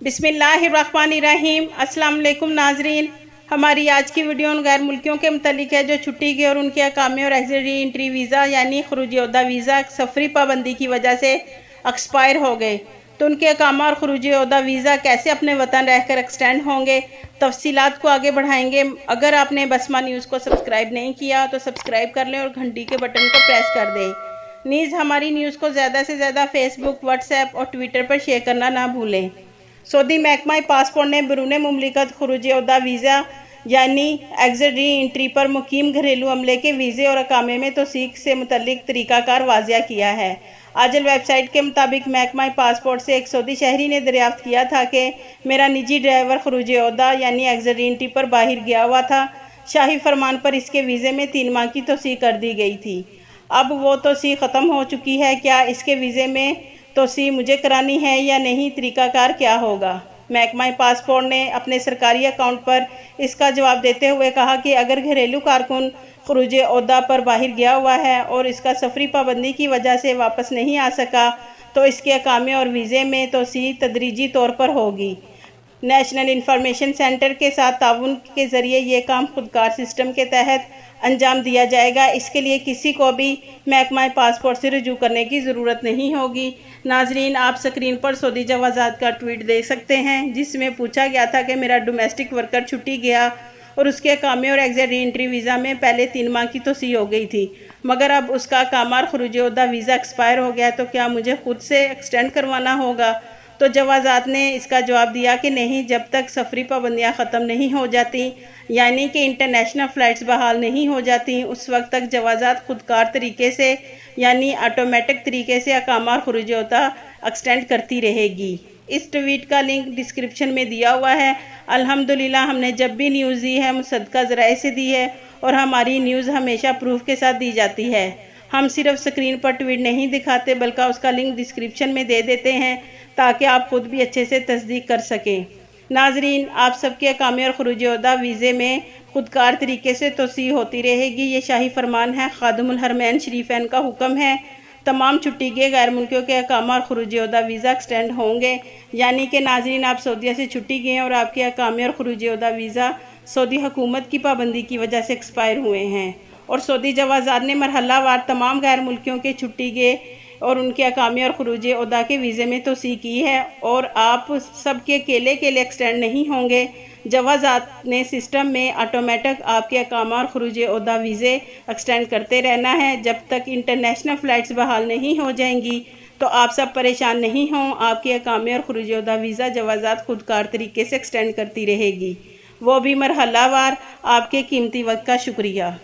बिस्मिल्लाहिर्रहमानिर्रहीम। अस्सलाम वालेकुम नाजरीन, हमारी आज की वीडियो उन गैर मुल्कियों के मुतल्लिक है जो छुट्टी के और उनके अकामे और एग्जिट री एंट्री वीज़ा यानी खरूज ओहदा वीज़ा सफरी पाबंदी की वजह से एक्सपायर हो गए, तो उनके अकामा और खरूज ओहदा वीज़ा कैसे अपने वतन रहकर एक्सटेंड होंगे, तफसीलात को आगे बढ़ाएंगे। अगर आपने बसमा न्यूज़ को सब्सक्राइब नहीं किया तो सब्सक्राइब कर लें और घंटी के बटन को प्रेस कर दें। नीज़ हमारी न्यूज़ को ज़्यादा से ज़्यादा फेसबुक, व्हाट्सएप और ट्विटर पर शेयर करना ना भूलें। सऊदी महकमा पासपोर्ट ने बैरून मुमलिकत खरूज ओहदा वीज़ा यानी एग्जिट री एंट्री पर मुकीम घरेलू अमले के वीज़े और अकामे में तौसीक से मुतल्लिक तरीक़ाकार वाज़िया किया है। आजल वेबसाइट के मुताबिक महकमा पासपोर्ट से एक सऊदी शहरी ने दरियाफ्त किया था कि मेरा निजी ड्राइवर खरूज ओहदा यानी एग्जिट री एंट्री पर बाहर गया हुआ था। शाही फरमान पर इसके वीज़े में 3 माह की तौसीक कर दी गई थी। अब वो तौसीक ख़त्म हो चुकी है। क्या इसके वीज़े में तोसी मुझे करानी है या नहीं, तरीक़ाकार क्या होगा? महकमा पासपोर्ट ने अपने सरकारी अकाउंट पर इसका जवाब देते हुए कहा कि अगर घरेलू कारकुन खरूज ओहदा पर बाहर गया हुआ है और इसका सफरी पाबंदी की वजह से वापस नहीं आ सका तो इसके अकामे और वीज़े में तोसी तदरीजी तौर पर होगी। नेशनल इंफॉर्मेशन सेंटर के साथ ताउन के ज़रिए ये काम खुदकार सिस्टम के तहत अंजाम दिया जाएगा। इसके लिए किसी को भी महकमा पासपोर्ट से रुजू करने की ज़रूरत नहीं होगी। नाजरीन, आप स्क्रीन पर सऊदी जवाज़ात का ट्वीट देख सकते हैं जिसमें पूछा गया था कि मेरा डोमेस्टिक वर्कर छुट्टी गया और उसके अकामे और एग्जिट री एंट्री वीज़ा में पहले 3 माह की तोसी हो गई थी, मगर अब उसका अकामा और खरूज ओहदा वीज़ा एक्सपायर हो गया, तो क्या मुझे खुद से एक्सटेंड करवाना होगा? तो जवाज़ात ने इसका जवाब दिया कि नहीं, जब तक सफरी पाबंदियाँ ख़त्म नहीं हो जाती यानी कि इंटरनेशनल फ़्लाइट्स बहाल नहीं हो जाती, उस वक्त तक जवाज़ात खुदकार तरीके से यानी ऑटोमेटिक तरीके से अकामा और खरूज ओहदा एक्सटेंड करती रहेगी। इस ट्वीट का लिंक डिस्क्रिप्शन में दिया हुआ है। अल्हम्दुलिल्लाह, हमने जब भी न्यूज़ दी है मुसद्दक़ा ज़राए से दी है और हमारी न्यूज़ हमेशा प्रूफ के साथ दी जाती है। हम सिर्फ स्क्रीन पर ट्वीट नहीं दिखाते बल्कि उसका लिंक डिस्क्रिप्शन में दे देते हैं ताकि आप खुद भी अच्छे से तस्दीक कर सकें। नाजरीन, आप सबके अकामे और खरूज ओहदा वीज़े में खुदकार तरीके से तोसी होती रहेगी। ये शाही फरमान है, खादिमुल हरमैन शरीफैन का हुक्म है। तमाम छुट्टी के गैर मुल्कियों के अकामा और खरूज ओहदा वीज़ा एक्सटेंड होंगे, यानी कि नाजरीन, आप सऊदीया से छुट्टी गए और आपके अकामे और खरूज ओहदा वीज़ा सऊदी हुकूमत की पाबंदी की वजह से एक्सपायर हुए हैं और सऊदी जवाज़ात ने मरहलावार तमाम गैर मुल्कियों के छुट्टी गए और उनके अकामे और खरूज ओहदा के वीज़े में तोसी की है और आप सब के अकेले एक्सटेंड नहीं होंगे। जवाज़ात ने सिस्टम में ऑटोमेटिक आपके अकामा और खरूज ओहदा वीज़े एक्सटेंड करते रहना है जब तक इंटरनेशनल फ़्लाइट्स बहाल नहीं हो जाएंगी। तो आप सब परेशान नहीं हों, आपके अकामे और खरूज ओहदा वीज़ा जवाज़ात खुदकार तरीके से एक्सटेंड करती रहेगी, वो भी मरहलावार। आपके कीमती वक्त का शुक्रिया।